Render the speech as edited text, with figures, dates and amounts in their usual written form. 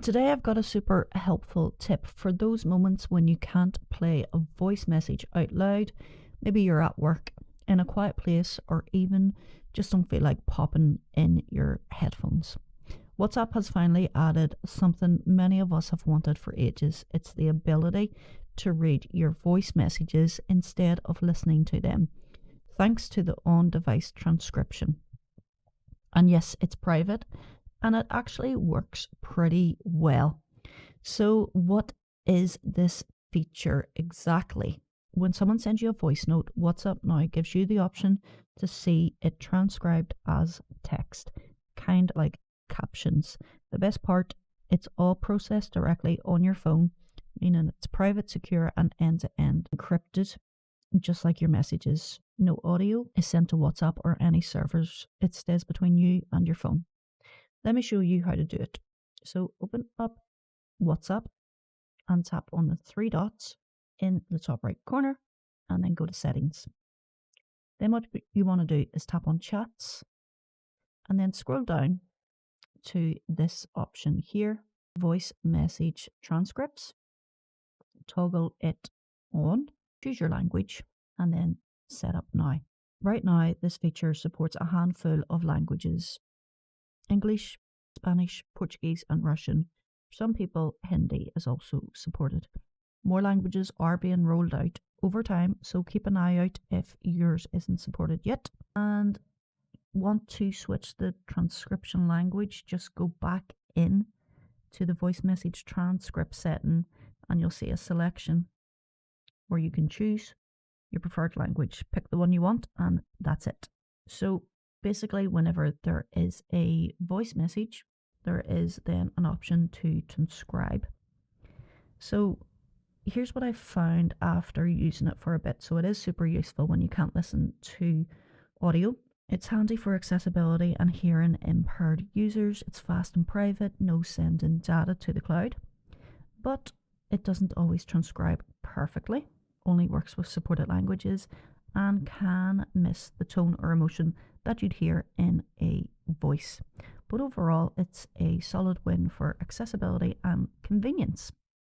Today I've got a super helpful tip for those moments when you can't play a voice message out loud. Maybe you're at work, in a quiet place, or even just don't feel like popping in your headphones. WhatsApp has finally added something many of us have wanted for ages. It's the ability to read your voice messages instead of listening to them, thanks to the on device transcription. And yes, it's private and it actually works pretty well. So, what is this feature exactly? When someone sends you a voice note, WhatsApp now gives you the option to see it transcribed as text, kind of like captions. The best part, it's all processed directly on your phone, meaning it's private, secure, and end to end encrypted, just like your messages. No audio is sent to WhatsApp or any servers. It stays between you and your phone. Let me show you how to do it. So open up WhatsApp and tap on the three dots in the top right corner and then go to settings. Then what you want to do is tap on chats and then scroll down to this option here, voice message transcripts. Toggle it on, choose your language and then set up now. Right now this feature supports a handful of languages: English, Spanish, Portuguese and Russian. For some people, Hindi is also supported. More languages are being rolled out over time, so keep an eye out if yours isn't supported yet. And want to switch the transcription language, just go back in to the voice message transcript setting and you'll see a selection where you can choose your preferred language. Pick the one you want and that's it. So basically, whenever there is a voice message, there is then an option to transcribe. So here's what I found after using it for a bit. So it is super useful when you can't listen to audio. It's handy for accessibility and hearing impaired users. It's fast and private, no sending data to the cloud. But it doesn't always transcribe perfectly, only works with supported languages, and can miss the tone or emotion that you'd hear in a voice. But overall, it's a solid win for accessibility and convenience.